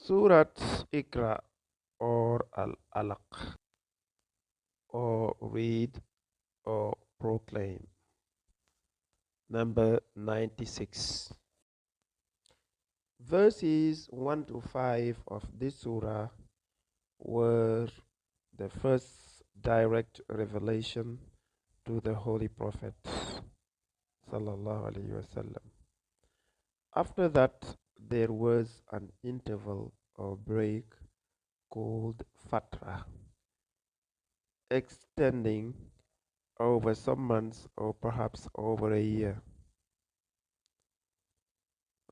Surat Ikra or Al Alaq, or read or proclaim. Number 96. Verses 1 to 5 of this surah were the first direct revelation to the Holy Prophet sallallahu alaihi wasallam. After that, there was an interval or break called Fatra, extending over some months or perhaps over a year.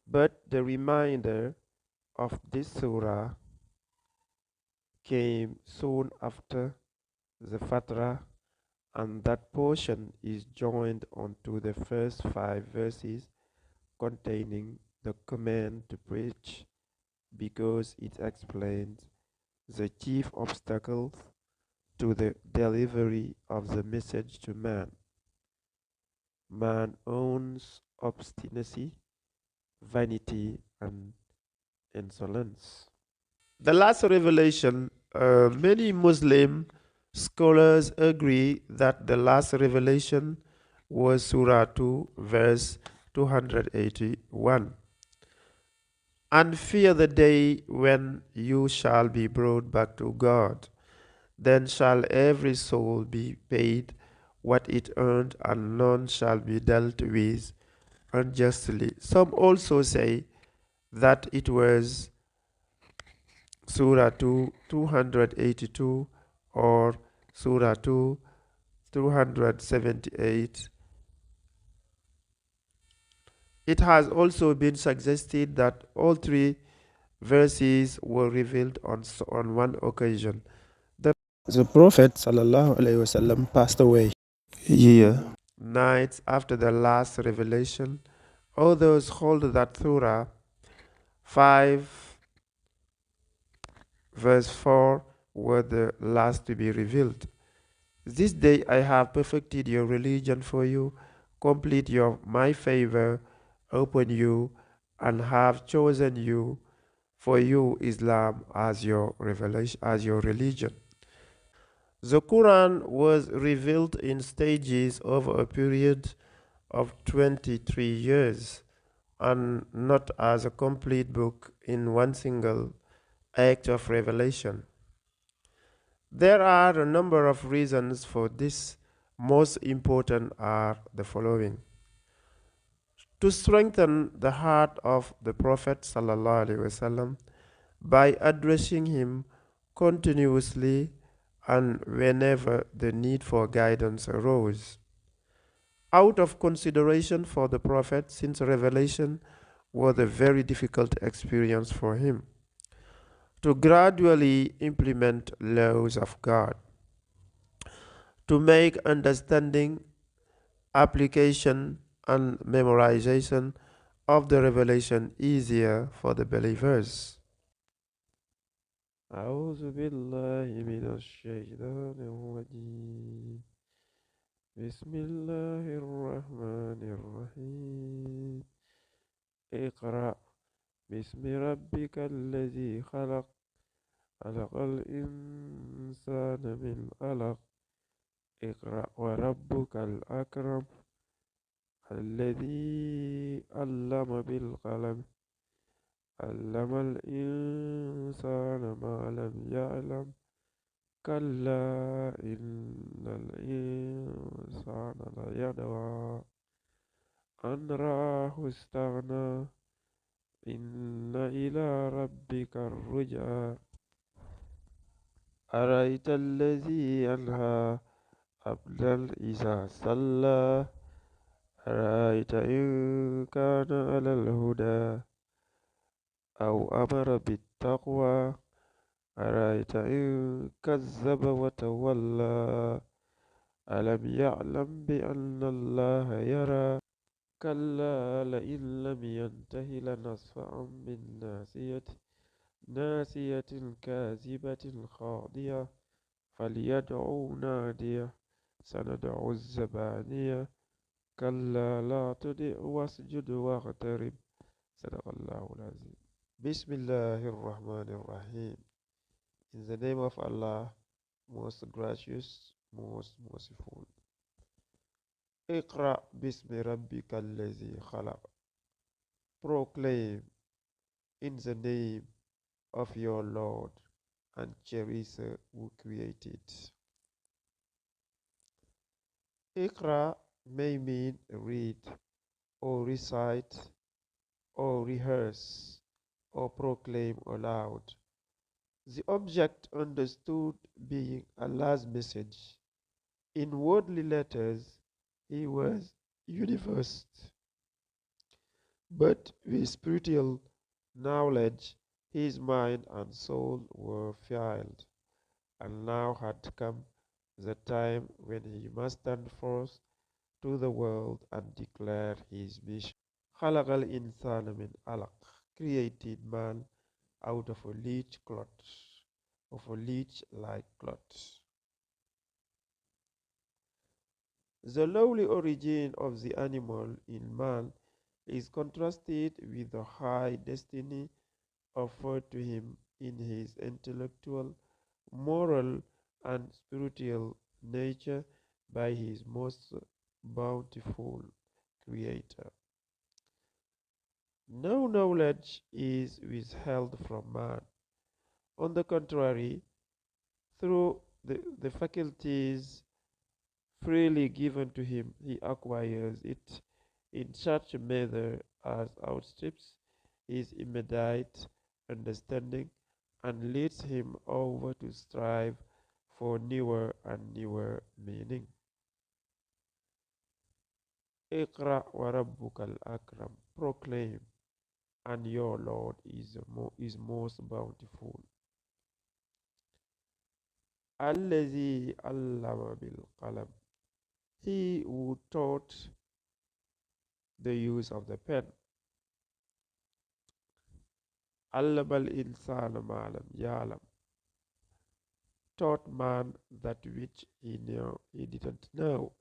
But the reminder of this surah came soon after the Fatra, and that portion is joined onto the first 5 verses containing the command to preach, because it explains the chief obstacles to the delivery of the message to man. Man owns obstinacy, vanity, and insolence. The last revelation, many Muslim scholars agree that the last revelation was Surah 2, verse 281. And fear the day when you shall be brought back to God. Then shall every soul be paid what it earned, and none shall be dealt with unjustly. Some also say that it was Surah 2, 282 or Surah 2, 278. It has also been suggested that all three verses were revealed on one occasion. The Prophet ﷺ passed away a year, nights after the last revelation. Others hold that Surah 5 verse 4 were the last to be revealed. This day I have perfected your religion for you, complete my favor upon you, and have chosen you for you Islam as your revelation, as your religion. The Quran was revealed in stages over a period of 23 years, and not as a complete book in one single act of revelation. There are a number of reasons for this. Most important are the following: to strengthen the heart of the Prophet ﷺ by addressing him continuously and whenever the need for guidance arose. Out of consideration for the Prophet, since revelation was a very difficult experience for him, to gradually implement laws of God, to make understanding, application, and memorization of the revelation easier for the believers. أعوذ بالله من الشيطان الرجيم. بسم الله الرحمن الرحيم. اقرأ باسم ربك الذي خلق، خلق الإنسان من علق. اقرأ وربك الأكرم الذي علم بالقلم، علم الإنسان ما لم يعلم. كلا إن الإنسان ليطغى أن رآه استغنى. إن إلى ربك الرجعى. أرأيت الذي ينهى عبدا إذا صلى، أرأيت إن كان على الهدى أو أمر بالتقوى، أرأيت إن كذب وتولى. ألم يعلم بأن الله يرى. كلا لئن لم ينته لنصفعا بالناصية، ناسية كاذبة خاطئة. فليدعو ناديه سندع الزبانية. كلا لا تطع واسجد واقترب. صدق الله العظيم. Bismillahir Rahmanir Rahim. In the name of Allah, most gracious, most merciful. Iqra bismi rabbika allazi khalaq. Proclaim in the name of your Lord and Cherisher who created. Iqra may mean read or recite or rehearse or proclaim aloud. The object understood being Allah's message. In worldly letters, he was universe, but with spiritual knowledge, his mind and soul were filled, and now had come the time when he must stand forth to the world and declare his mission. خلق الإنسان من علق, created man out of a leech cloth, of a leech-like cloth. The lowly origin of the animal in man is contrasted with the high destiny offered to him in his intellectual, moral, and spiritual nature by his most bountiful Creator. No knowledge is withheld from man. On the contrary, through the faculties freely given to him, he acquires it in such a manner as outstrips his immediate understanding and leads him over to strive for newer and newer meaning. Iqra wa rabbukal akram, proclaim, and your Lord is most bountiful. Allazi allama bil qalam, he who taught the use of the pen. Allama al insana ma lam ya'lam, taught man that which he didn't know.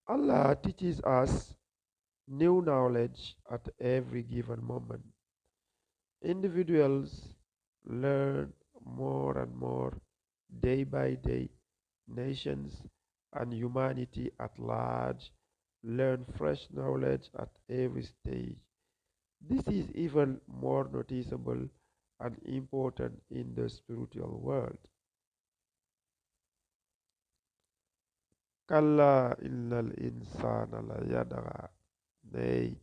Allah teaches us new knowledge at every given moment. Individuals learn more and more day by day. Nations and humanity at large learn fresh knowledge at every stage. This is even more noticeable and important in the spiritual world. Kalla innal insana la yadgha. Nay,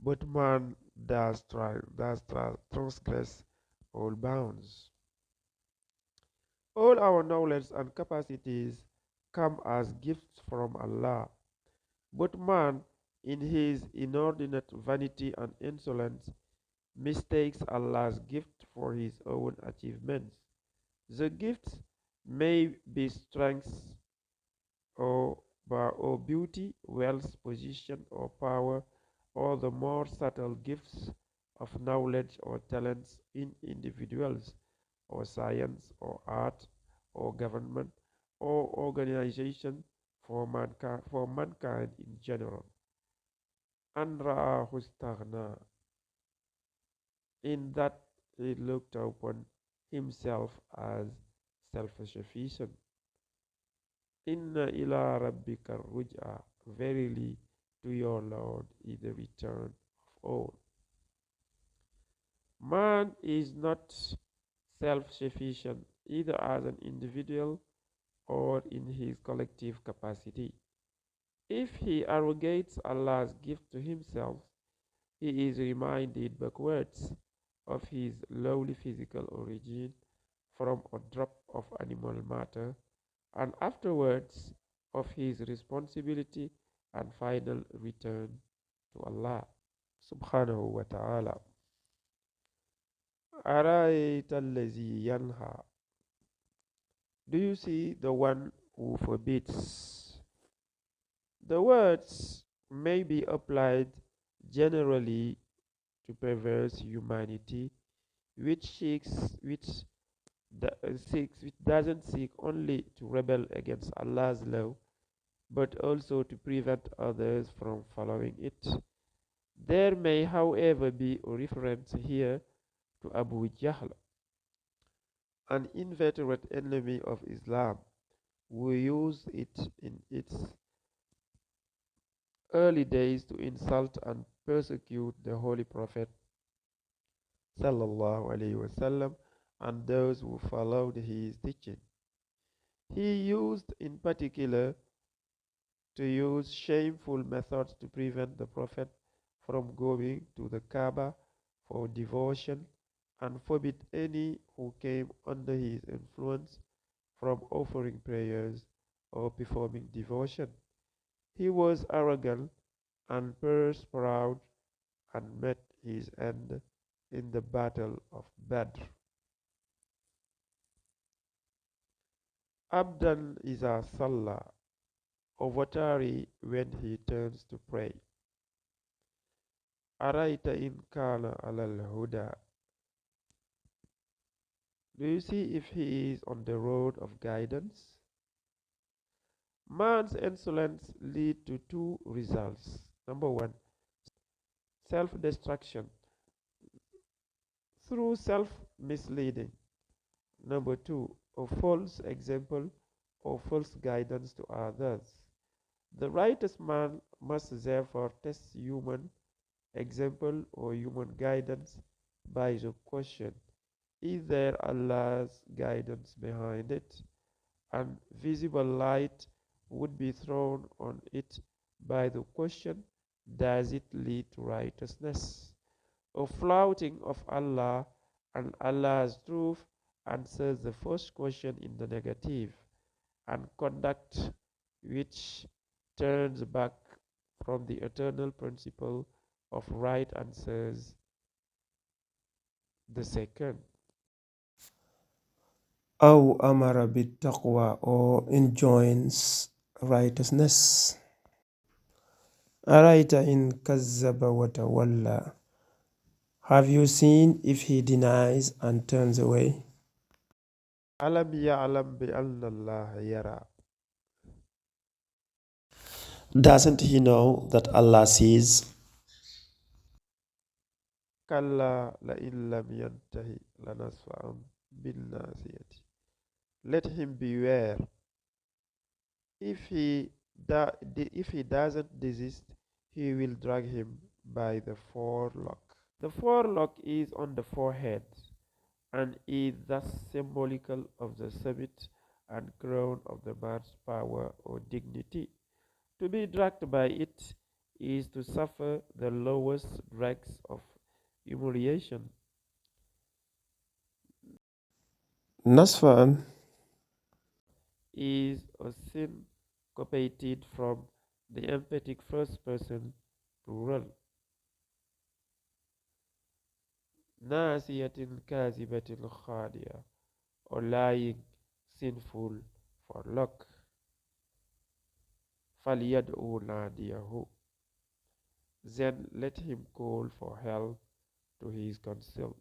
but man does transgress all bounds. All our knowledge and capacities come as gifts from Allah, but man, in his inordinate vanity and insolence, mistakes Allah's gift for his own achievements. The gifts may be strength or beauty, wealth, position, or power, or the more subtle gifts of knowledge or talents in individuals, or science, or art, or government, or organization for mankind in general. And ra'ahu istaghna, in that he looked upon himself as self-sufficient. Inna ila rabbika ruj'a, verily to your Lord is the return of all. Man is not self-sufficient either as an individual or in his collective capacity. If he arrogates Allah's gift to himself, he is reminded backwards of his lowly physical origin from a drop of animal matter, and afterwards of his responsibility and final return to Allah subhanahu wa ta'ala. Arayta allazi yanha, do you see the one who forbids? The words may be applied generally to perverse humanity, which doesn't seek only to rebel against Allah's law, but also to prevent others from following it. There may, however, be a reference here to Abu Jahl, an inveterate enemy of Islam, who used it in its early days to insult and persecute the Holy Prophet sallallahu alaihi wasallam and those who followed his teaching. He used in particular to use shameful methods to prevent the Prophet from going to the Kaaba for devotion and forbid any who came under his influence from offering prayers or performing devotion. He was arrogant and purse proud and met his end in the Battle of Badr. Abdan iza salla, Ovatari when he turns to pray. Araita in kana alal huda. Do you see if he is on the road of guidance? Man's insolence lead to two results. Number one, self-destruction through self-misleading. Number two, a false example or false guidance to others. The righteous man must therefore test human example or human guidance by the question, is there Allah's guidance behind it? And visible light would be thrown on it by the question, does it lead to righteousness? A flouting of Allah and Allah's truth answers the first question in the negative, and conduct which turns back from the eternal principle of right answers the second. أو أمر بالتقوى or enjoins righteousness. أرأيت إن كذب وتولى. Have you seen if he denies and turns away? Alam ya'lam bi anna Allah yara. Doesn't he know that Allah sees? Kalla la in lam yantahi lanasfa'an bin nasiyati. Let him beware. If he doesn't desist, he will drag him by the forelock. The forelock is on the forehead and is thus symbolical of the summit and crown of the man's power or dignity. To be dragged by it is to suffer the lowest dregs of humiliation. Nasfa'an Is a syncopated from the emphatic first person plural. Nasiyatin kazibatin khadiya, or lying, sinful for luck. Falyad'u nadiyahu. Then let him call for help to his council.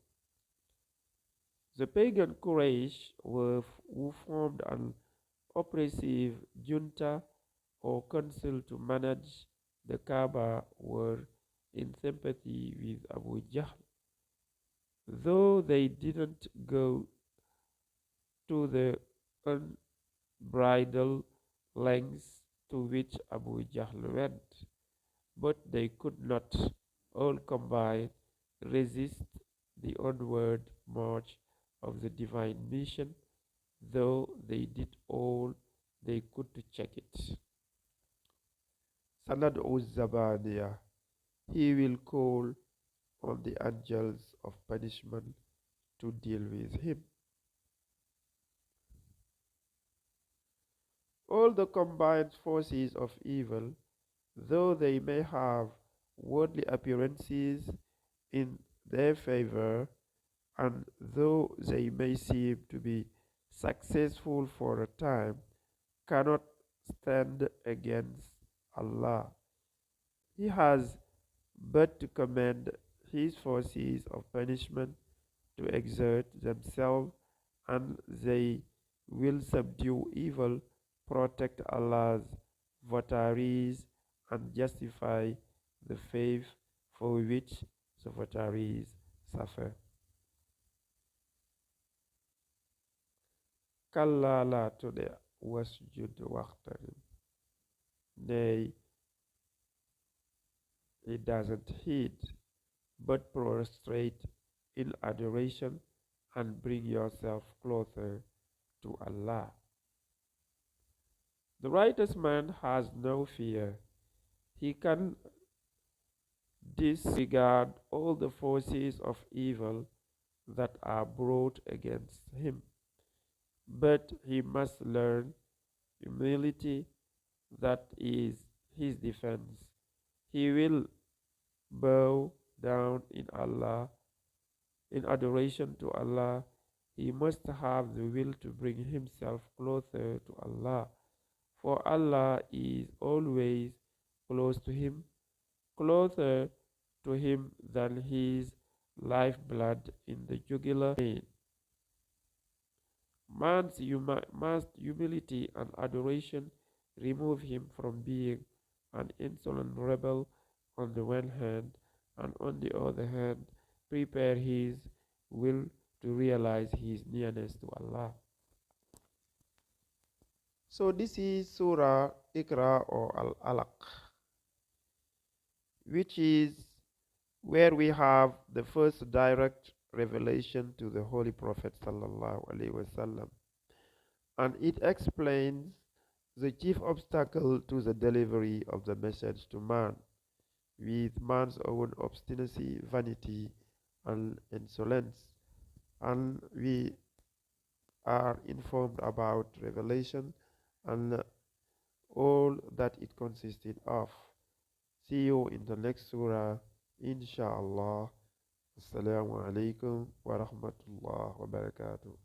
The pagan Quraysh who formed an oppressive junta or council to manage the Kaaba were in sympathy with Abu Jahl, though they didn't go to the unbridled lengths to which Abu Jahl went. But they could not, all combined, resist the onward march of the divine mission, though they did all they could to check it. Sanad'u Zabaniya. He will call on the angels of punishment to deal with him. All the combined forces of evil, though they may have worldly appearances in their favor, and though they may seem to be successful for a time, cannot stand against Allah. He has but to command his forces of punishment to exert themselves, and they will subdue evil, protect Allah's votaries, and justify the faith for which sufferaries suffer. كلا لا تطع واسجد واقترب. Nay, it doesn't heed, but prostrate in adoration and bring yourself closer to Allah. The righteous man has no fear. He can disregard all the forces of evil that are brought against him, but he must learn humility, that is his defense. He will bow down in adoration to Allah. He must have the will to bring himself closer to Allah, for Allah is always close to him, closer to him than his lifeblood in the jugular vein. Man's humility and adoration remove him from being an insolent rebel on the one hand, and on the other hand, prepare his will to realize his nearness to Allah. So this is Surah Iqra or Al Alaq, which is where we have the first direct revelation to the Holy Prophet sallallahu alaihi wasallam, and it explains the chief obstacle to the delivery of the message to man, with man's own obstinacy, vanity, and insolence. And we are informed about revelation and all that it consisted of. See you in the next surah, inshallah. Assalamu alaikum wa rahmatullah wa barakatuh.